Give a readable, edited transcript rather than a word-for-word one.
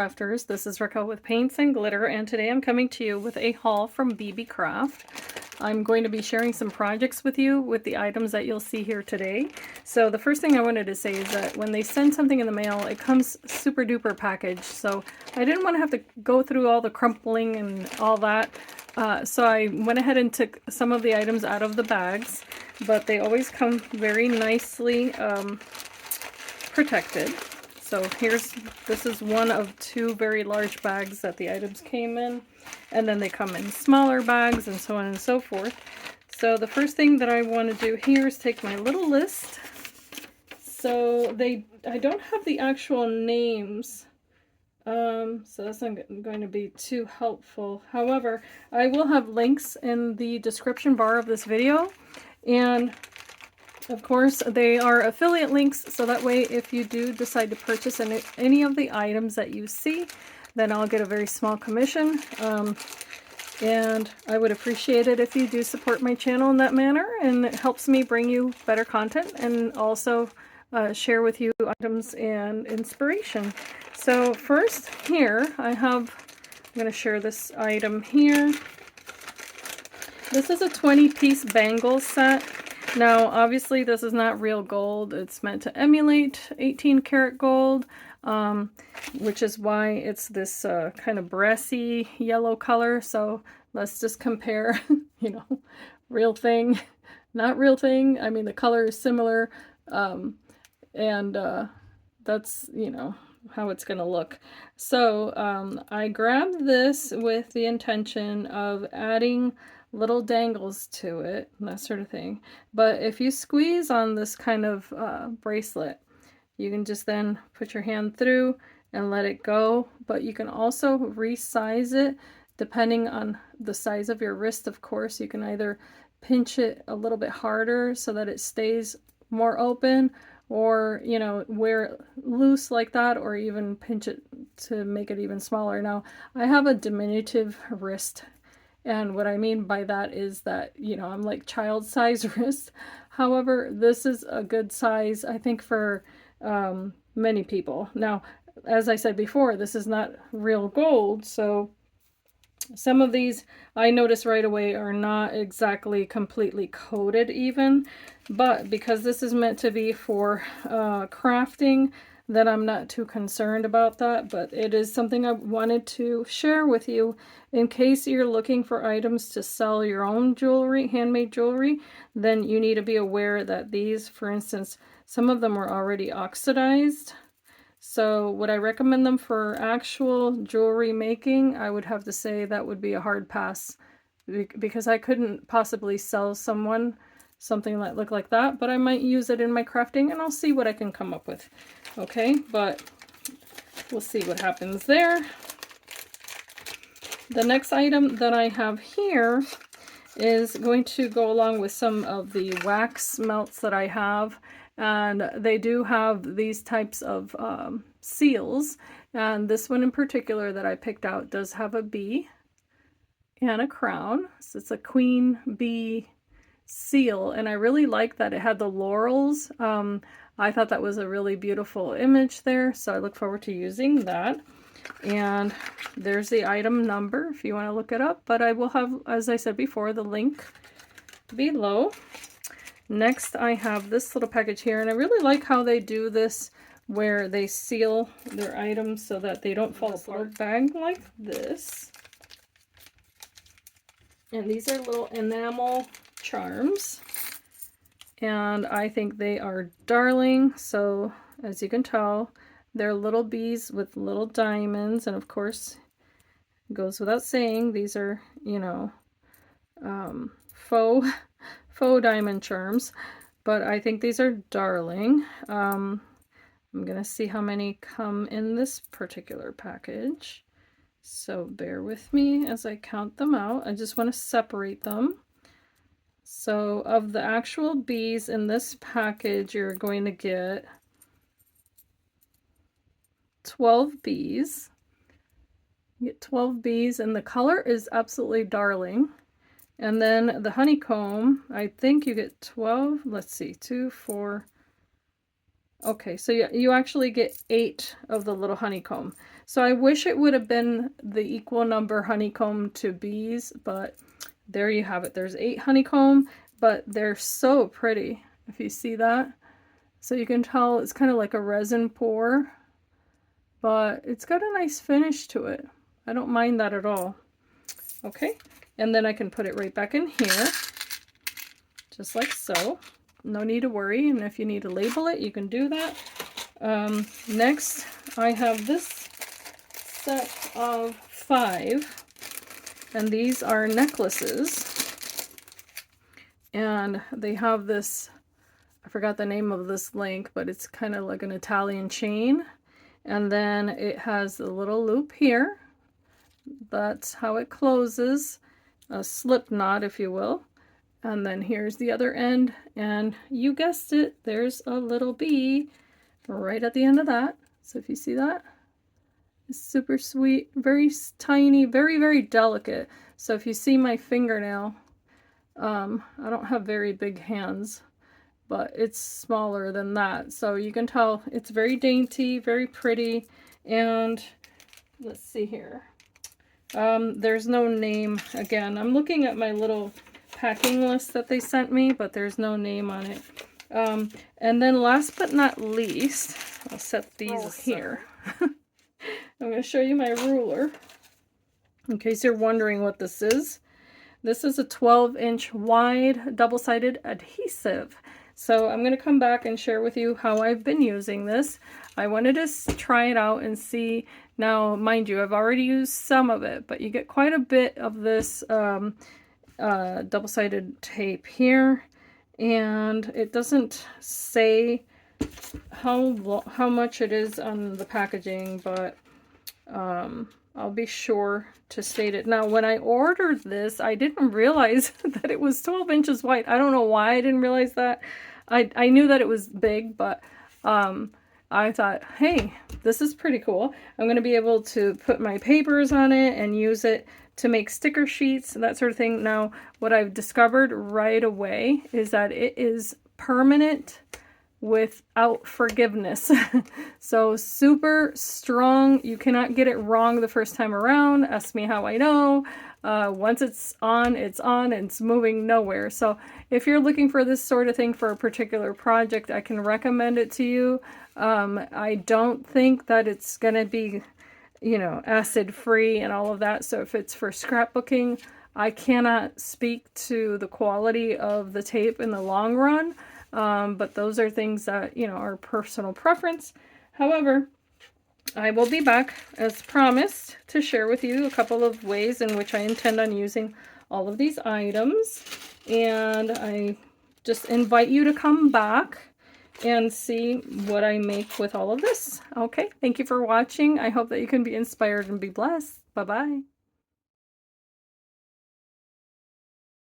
Crafters. This is Raquel with Paints and Glitter, and today I'm coming to you with a haul from Beebeecraft. I'm going to be sharing some projects with you with the items that you'll see here today. So the first thing I wanted to say is that when they send something in the mail, it comes super duper packaged. So I didn't want to have to go through all the crumpling and all that. So I went ahead and took some of the items out of the bags, but they always come very nicely protected. So this is one of two very large bags that the items came in, and then they come in smaller bags and so on and so forth. So the first thing that I want to do here is take my little list. So I don't have the actual names, so that's not going to be too helpful. However, I will have links in the description bar of this video, and of course, they are affiliate links, so that way if you do decide to purchase any of the items that you see, then I'll get a very small commission. And I would appreciate it if you do support my channel in that manner, and it helps me bring you better content and also share with you items and inspiration. So first here, I'm going to share this item here. This is a 20-piece bangle set. Now, obviously, this is not real gold. It's meant to emulate 18 karat gold, which is why it's this kind of brassy yellow color. So let's just compare, real thing, not real thing. I mean, the color is similar, and that's, how it's going to look. So I grabbed this with the intention of adding little dangles to it and that sort of thing. But if you squeeze on this kind of bracelet, you can just then put your hand through and let it go. But you can also resize it depending on the size of your wrist. Of course, you can either pinch it a little bit harder so that it stays more open, or wear it loose like that, or even pinch it to make it even smaller. Now, I have a diminutive wrist, and what I mean by that is that, I'm like child size wrist. However, this is a good size, I think, for many people. Now, as I said before, this is not real gold, so some of these I noticed right away are not exactly completely coated even, but because this is meant to be for crafting, then I'm not too concerned about that. But it is something I wanted to share with you in case you're looking for items to sell your own jewelry, handmade jewelry. Then you need to be aware that these, for instance, some of them were already oxidized. So would I recommend them for actual jewelry making? I would have to say that would be a hard pass, because I couldn't possibly sell someone something that looked like that, but I might use it in my crafting, and I'll see what I can come up with. Okay, but we'll see what happens there. The next item that I have here is going to go along with some of the wax melts that I have, and they do have these types of seals, and this one in particular that I picked out does have a bee and a crown. So it's a queen bee seal, and I really like that it had the laurels. I thought that was a really beautiful image there, so I look forward to using that. And there's the item number if you want to look it up, but I will have, as I said before, the link below. Next, I have this little package here, and I really like how they do this, where they seal their items so that they don't fall apart. Bag like this, and these are little enamel charms, and I think they are darling. So as you can tell, they're little bees with little diamonds, and of course, it goes without saying, these are, faux diamond charms, but I think these are darling. I'm gonna see how many come in this particular package, so bear with me as I count them out. I just want to separate them. So of the actual bees in this package, you're going to get 12 bees. You get 12 bees, and the color is absolutely darling. And then the honeycomb, I think you get 12, let's see, 2, 4, okay, so you actually get 8 of the little honeycomb. So I wish it would have been the equal number honeycomb to bees, but there you have it. There's 8 honeycomb, but they're so pretty, if you see that. So you can tell it's kind of like a resin pour, but it's got a nice finish to it. I don't mind that at all. Okay, and then I can put it right back in here, just like so. No need to worry, and if you need to label it, you can do that. Next, I have this set of 5, and these are necklaces, and they have this, I forgot the name of this link, but it's kind of like an Italian chain, and then it has a little loop here. That's how it closes, a slip knot, if you will. And then here's the other end, and you guessed it, there's a little bee right at the end of that. So if you see that, it's super sweet, very tiny, very, very delicate. So if you see my fingernail, I don't have very big hands, but it's smaller than that. So you can tell it's very dainty, very pretty. And let's see here. There's no name. Again, I'm looking at my little packing list that they sent me, but there's no name on it. And then last but not least, I'll set these here. I'm going to show you my ruler in case you're wondering what this is. This is a 12-inch wide double-sided adhesive. So I'm going to come back and share with you how I've been using this. I wanted to try it out and see. Now, mind you, I've already used some of it, but you get quite a bit of this double-sided tape here, and it doesn't say how much it is on the packaging, but I'll be sure to state it. Now, when I ordered this, I didn't realize that it was 12 inches wide. I don't know why I didn't realize that. I knew that it was big, but I thought, hey, this is pretty cool. I'm going to be able to put my papers on it and use it to make sticker sheets and that sort of thing. Now, what I've discovered right away is that it is permanent without forgiveness. So super strong. You cannot get it wrong the first time around. Ask me how I know. Once it's on, and it's moving nowhere. So if you're looking for this sort of thing for a particular project, I can recommend it to you. I don't think that it's going to be, you know, acid free and all of that. So if it's for scrapbooking, I cannot speak to the quality of the tape in the long run. But those are things that, you know, are personal preference. However, I will be back as promised to share with you a couple of ways in which I intend on using all of these items. And I just invite you to come back and see what I make with all of this. Okay, thank you for watching. I hope that you can be inspired and be blessed. Bye-bye.